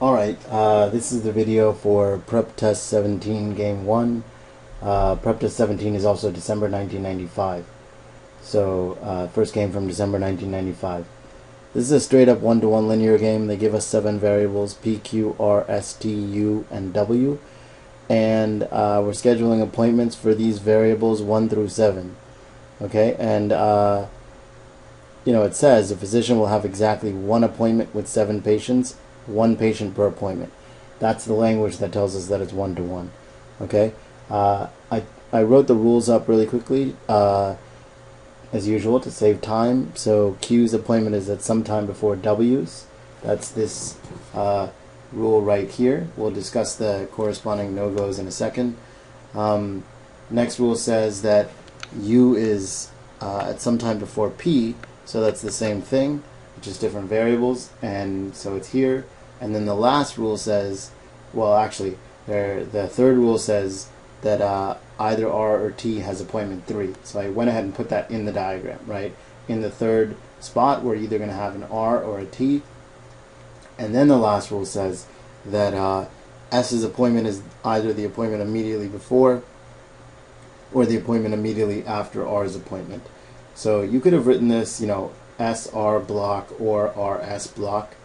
Alright, this is the video for Prep Test 17 Game 1. Prep Test 17 is also December 1995. So, first game from December 1995. This is a straight up one-to-one linear game. They give us 7 variables, P, Q, R, S, T, U, and W. And we're scheduling appointments for these variables 1 through 7. Okay, and it says a physician will have exactly 1 appointment with 7 patients, 1 patient per appointment. That's the language that tells us that it's 1-to-1. Okay, I wrote the rules up really quickly, as usual, to save time. So Q's appointment is at some time before W's. That's this rule right here. We'll discuss the corresponding no-goes in a second. Next rule says that U is at some time before P, so that's the same thing, just different variables, and so it's here. And then the last rule says, well, actually, the third rule says that either R or T has appointment 3. So I went ahead and put that in the diagram, right? In the third spot, we're either going to have an R or a T. And then the last rule says that S's appointment is either the appointment immediately before or the appointment immediately after R's appointment. So you could have written this, SR block or RS block.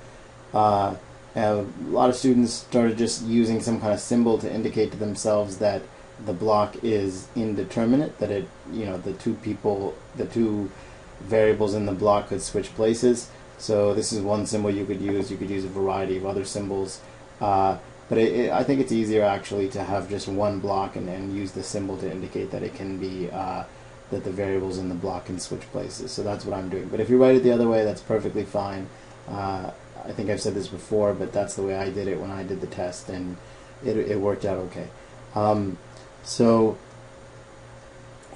A lot of students started just using some kind of symbol to indicate to themselves that the block is indeterminate, that the two variables in the block could switch places. So this is one symbol you could use. You could use a variety of other symbols. But I think it's easier actually to have just one block and use the symbol to indicate that it can be that the variables in the block can switch places. So that's what I'm doing. But if you write it the other way, that's perfectly fine. I think I've said this before, but that's the way I did it when I did the test, and it worked out okay. So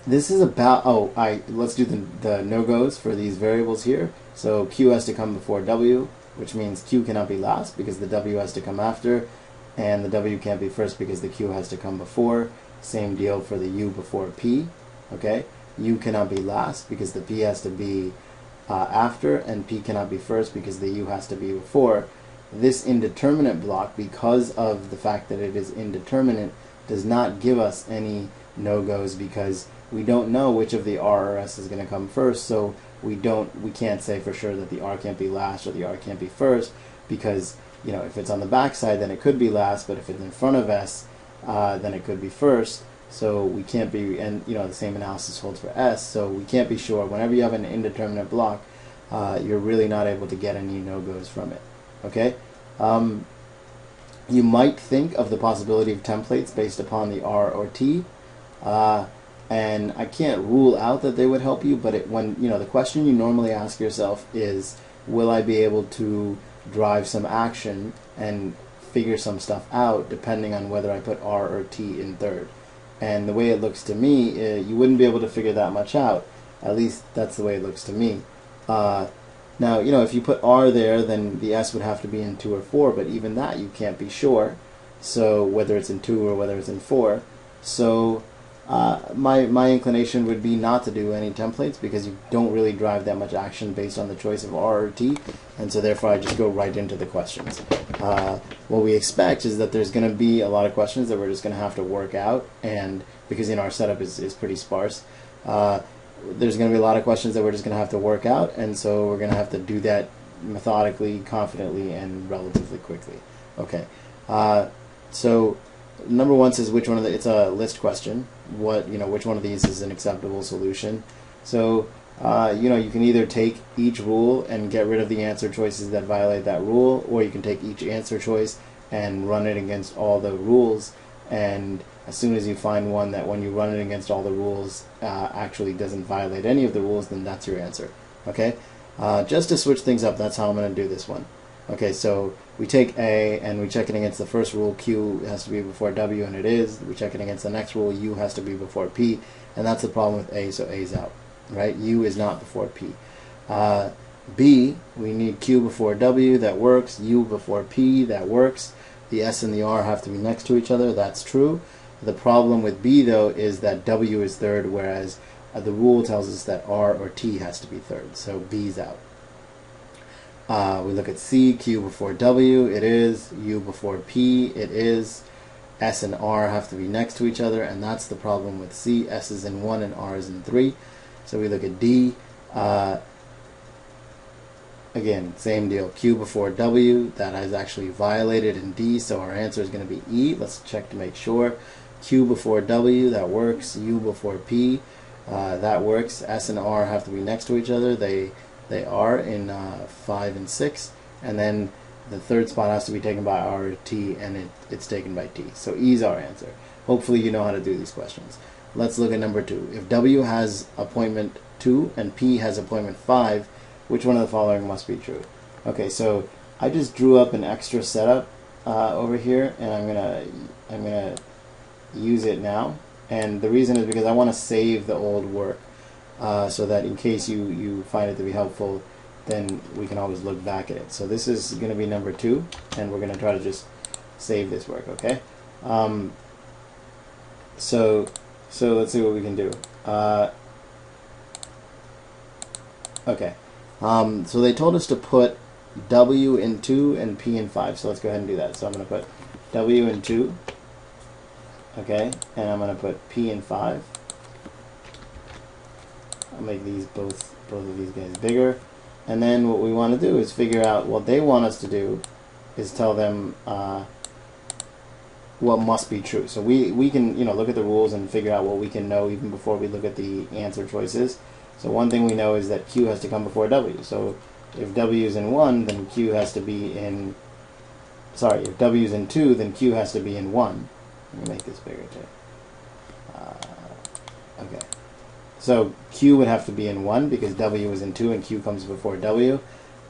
this is about, let's do the no-goes for these variables here. So Q has to come before W, which means Q cannot be last because the W has to come after, and the W can't be first because the Q has to come before. Same deal for the U before P. Okay, U cannot be last because the P has to be after, and P cannot be first because the U has to be before. This indeterminate block, because of the fact that it is indeterminate, does not give us any no-goes because we don't know which of the R or S is going to come first, so we can't say for sure that the R can't be last or the R can't be first, because if it's on the back side then it could be last, but if it's in front of S then it could be first. So we can't be, and the same analysis holds for S, so we can't be sure. Whenever you have an indeterminate block, you're really not able to get any no-goes from it. Okay? You might think of the possibility of templates based upon the R or T, and I can't rule out that they would help you, but the question you normally ask yourself is, will I be able to drive some action and figure some stuff out depending on whether I put R or T in third? And the way it looks to me, you wouldn't be able to figure that much out. At least that's the way it looks to me. Now, if you put R there, then the S would have to be in 2 or 4, but even that you can't be sure. So whether it's in 2 or whether it's in 4. So my inclination would be not to do any templates because you don't really drive that much action based on the choice of R or T, and so therefore I just go right into the questions. What we expect is that there's going to be a lot of questions that we're just going to have to work out, and because our setup is pretty sparse, there's going to be a lot of questions that we're just going to have to work out, and so we're going to have to do that methodically, confidently, and relatively quickly. Okay, so number 1 says which one of it's a list question. Which one of these is an acceptable solution? So you can either take each rule and get rid of the answer choices that violate that rule, or you can take each answer choice and run it against all the rules, and as soon as you find one that when you run it against all the rules actually doesn't violate any of the rules, then that's your answer. Okay, just to switch things up, that's how I'm going to do this one. Okay, so we take A and we check it against the first rule, Q has to be before W, and it is. We check it against the next rule, U has to be before P, and that's the problem with A, so A's out. Right? U is not before P. B, we need Q before W, that works. U before P, that works. The S and the R have to be next to each other, that's true. The problem with B, though, is that W is third, whereas the rule tells us that R or T has to be third, so B's out. We look at C, Q before W, it is. U before P, it is. S and R have to be next to each other, and that's the problem with C. S is in 1 and R is in 3. So we look at D. Again, same deal. Q before W, that is actually violated in D, so our answer is going to be E. Let's check to make sure. Q before W, that works. U before P, that works. S and R have to be next to each other. They are in 5 and 6. And then the third spot has to be taken by R or T, and it's taken by T. So E is our answer. Hopefully you know how to do these questions. Let's look at number 2. If W has appointment 2 and P has appointment 5, which one of the following must be true? Okay, so I just drew up an extra setup over here, and I'm gonna use it now. And the reason is because I want to save the old work, so that in case you find it to be helpful, then we can always look back at it. So this is going to be number 2, and we're going to try to just save this work, okay? So let's see what we can do. Okay. So they told us to put W in 2 and P in 5. So let's go ahead and do that. So I'm going to put W in 2, okay, and I'm going to put P in 5. I'll make these both of these guys bigger. And then what we want to do is figure out what they want us to do is tell them what must be true. So we can look at the rules and figure out what we can know even before we look at the answer choices. So one thing we know is that Q has to come before W. So if W is in 1, then Q has to be in, sorry, if W is in 2, then Q has to be in 1. Let me make this bigger too. Okay. So Q would have to be in 1 because W is in 2 and Q comes before W.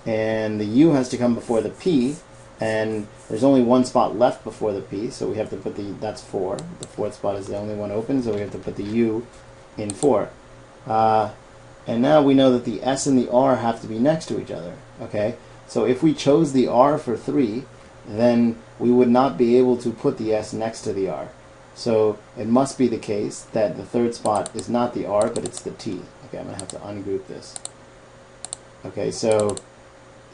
And the U has to come before the P, and there's only one spot left before the P, so we have to put that's 4. The fourth spot is the only one open, so we have to put the U in 4. And now we know that the S and the R have to be next to each other, okay? So if we chose the R for 3, then we would not be able to put the S next to the R. So it must be the case that the third spot is not the R, but it's the T. Okay, I'm going to have to ungroup this. Okay, so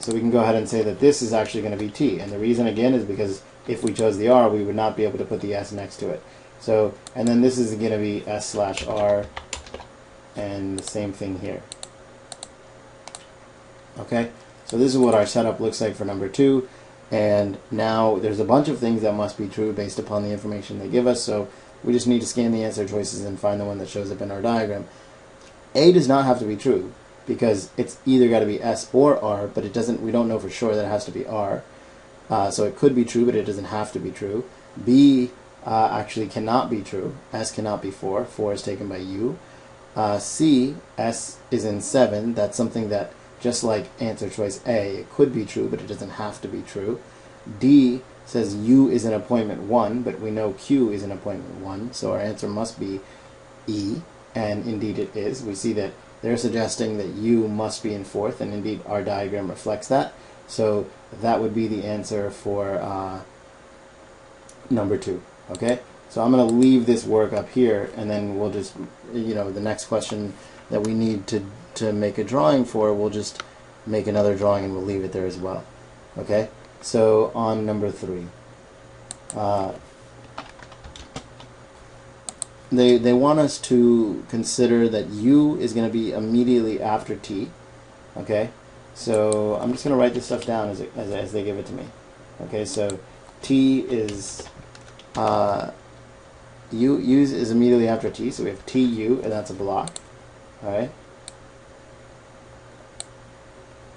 we can go ahead and say that this is actually going to be T. And the reason, again, is because if we chose the R, we would not be able to put the S next to it. So, and then this is going to be S/R, and the same thing here. Okay, so this is what our setup looks like for number 2. And now there's a bunch of things that must be true based upon the information they give us, so we just need to scan the answer choices and find the one that shows up in our diagram. A does not have to be true because it's either got to be S or R, but we don't know for sure that it has to be R. So it could be true, but it doesn't have to be true. B actually cannot be true. S cannot be 4. 4 is taken by U. C, S is in 7. That's something that, just like answer choice A, it could be true, but it doesn't have to be true. D says U is in appointment 1, but we know Q is in appointment 1, so our answer must be E, and indeed it is. We see that they're suggesting that U must be in 4th, and indeed our diagram reflects that. So that would be the answer for number 2. Okay? So I'm going to leave this work up here, and then we'll just, the next question that we need to make a drawing for, we'll just make another drawing and we'll leave it there as well. Okay? So on number 3. They want us to consider that U is going to be immediately after T. Okay? So I'm just going to write this stuff down as they give it to me. Okay, so T is U is immediately after T, so we have TU, and that's a block. Alright?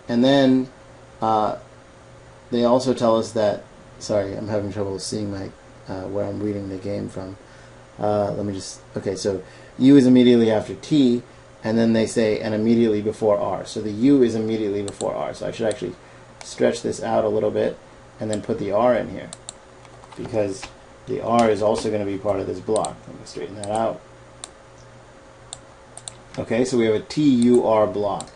And then they also tell us that, sorry, I'm having trouble seeing my where I'm reading the game from. Let me just, okay, so U is immediately after T, and then they say, and immediately before R. So the U is immediately before R. So I should actually stretch this out a little bit and then put the R in here, because the R is also going to be part of this block. Let me straighten that out. Okay, so we have a TUR block.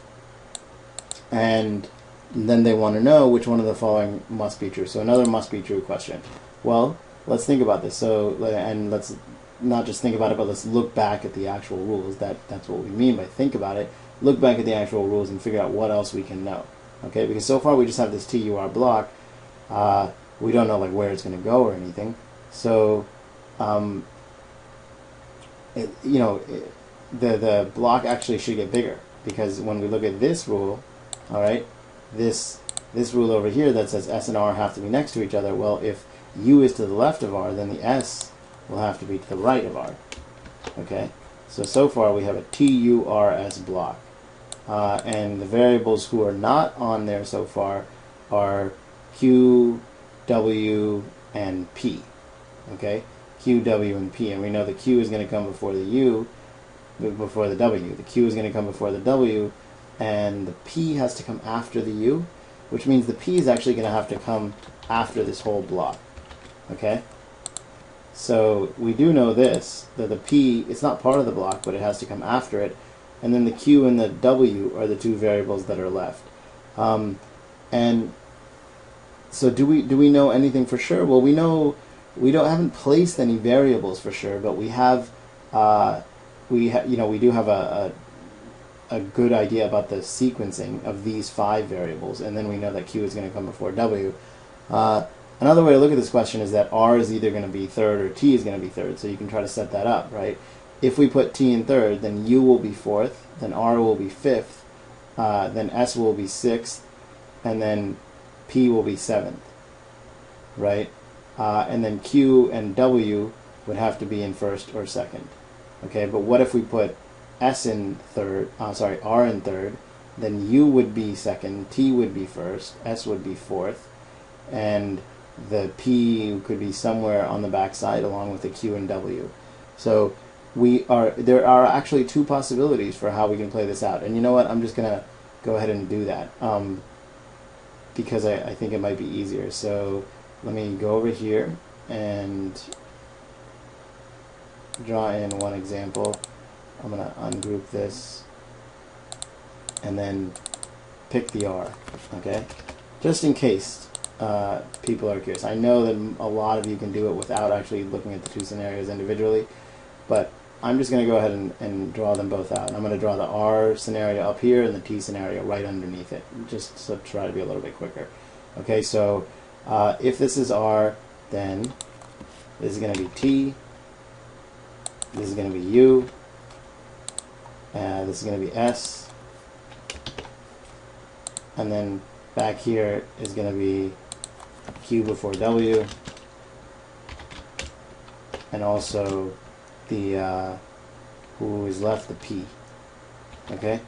And then they want to know which one of the following must be true. So another must be true question. Well, let's think about this. So, and let's not just think about it, but let's look back at the actual rules. That's what we mean by think about it. Look back at the actual rules and figure out what else we can know. Okay, because so far we just have this TUR block. We don't know like where it's going to go or anything. So, the block actually should get bigger, because when we look at this rule, all right, this rule over here that says S and R have to be next to each other. Well, if U is to the left of R, then the S will have to be to the right of R. Okay, so far we have a TURS block, and the variables who are not on there so far are Q, W, and P. Okay, Q, W, and P, and we know the Q is going to come before the U, before the W. The Q is going to come before the W, and the P has to come after the U, which means the P is actually going to have to come after this whole block. Okay, so we do know this, that the P, it's not part of the block, but it has to come after it, and then the Q and the W are the two variables that are left. And so do we know anything for sure? Well, we haven't placed any variables for sure, but we have we do have a good idea about the sequencing of these 5 variables, and then we know that Q is going to come before W. Another way to look at this question is that R is either going to be third or T is going to be third, so you can try to set that up, right? If we put T in third, then U will be fourth, then R will be fifth, then S will be sixth, and then P will be seventh, right? And then Q and W would have to be in first or second. Okay, but what if we put S in third, R in third, then U would be second, T would be first, S would be fourth, and the P could be somewhere on the back side along with the Q and W. So there are actually 2 possibilities for how we can play this out. And you know what, I'm just going to go ahead and do that because I think it might be easier. So let me go over here and draw in one example. I'm going to ungroup this and then pick the R, okay? Just in case people are curious. I know that a lot of you can do it without actually looking at the 2 scenarios individually, but I'm just going to go ahead and draw them both out. And I'm going to draw the R scenario up here and the T scenario right underneath it, just to try to be a little bit quicker. Okay, so if this is R, then this is going to be T, this is going to be U, this is going to be S, and then back here is going to be Q before W, and also the who is left, the P. Okay,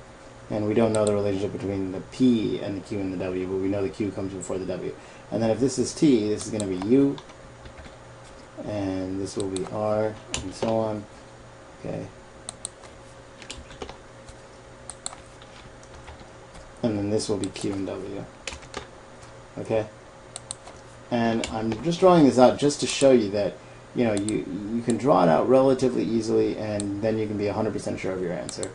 and we don't know the relationship between the P and the Q and the W, but we know the Q comes before the W. And then if this is T, this is going to be U, and this will be R, and so on. Okay, and then this will be Q and W. Okay, and I'm just drawing this out just to show you that you can draw it out relatively easily, and then you can be 100% sure of your answer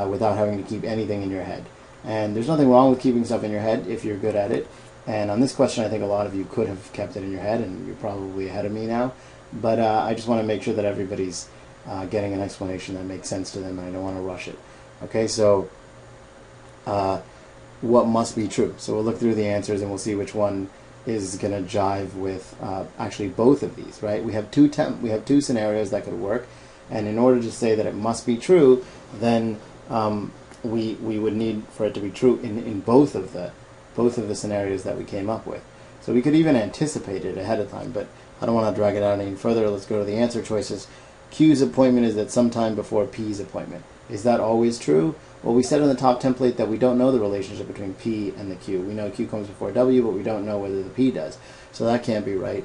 without having to keep anything in your head. And there's nothing wrong with keeping stuff in your head if you're good at it. And on this question, I think a lot of you could have kept it in your head, and you're probably ahead of me now. But I just want to make sure that everybody's getting an explanation that makes sense to them, and I don't want to rush it. Okay, so what must be true? So we'll look through the answers, and we'll see which one is going to jive with actually both of these, right? We have two scenarios that could work, and in order to say that it must be true, then we would need for it to be true in both of the scenarios that we came up with. So we could even anticipate it ahead of time, but I don't want to drag it out any further. Let's go to the answer choices. Q's appointment is at some time before P's appointment. Is that always true? Well, we said in the top template that we don't know the relationship between P and the Q. We know Q comes before W, but we don't know whether the P does. So that can't be right.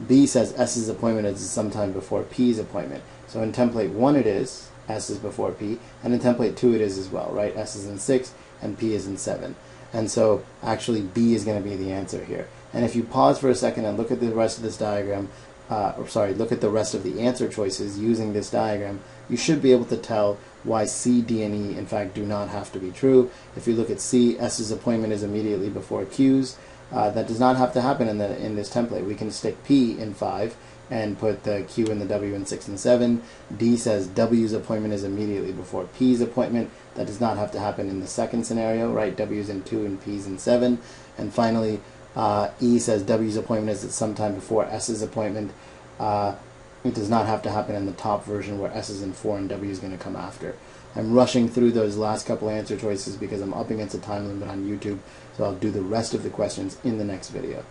B says S's appointment is sometime before P's appointment. So in template 1 it is, S is before P, and in template 2 it is as well, right? S is in 6 and P is in 7. And so actually B is going to be the answer here. And if you pause for a second and look at the rest of this diagram, look at the rest of the answer choices using this diagram, you should be able to tell why C, D, and E in fact do not have to be true. If you look at C, S's appointment is immediately before Q's, That does not have to happen in this template. We can stick P in 5 and put the Q and the W in 6 and 7. D says W's appointment is immediately before P's appointment. That does not have to happen in the second scenario, right? W's in 2 and P's in 7. And finally, E says W's appointment is at some time before S's appointment. It does not have to happen in the top version where S is in 4 and W is going to come after. I'm rushing through those last couple answer choices because I'm up against a time limit on YouTube, so I'll do the rest of the questions in the next video.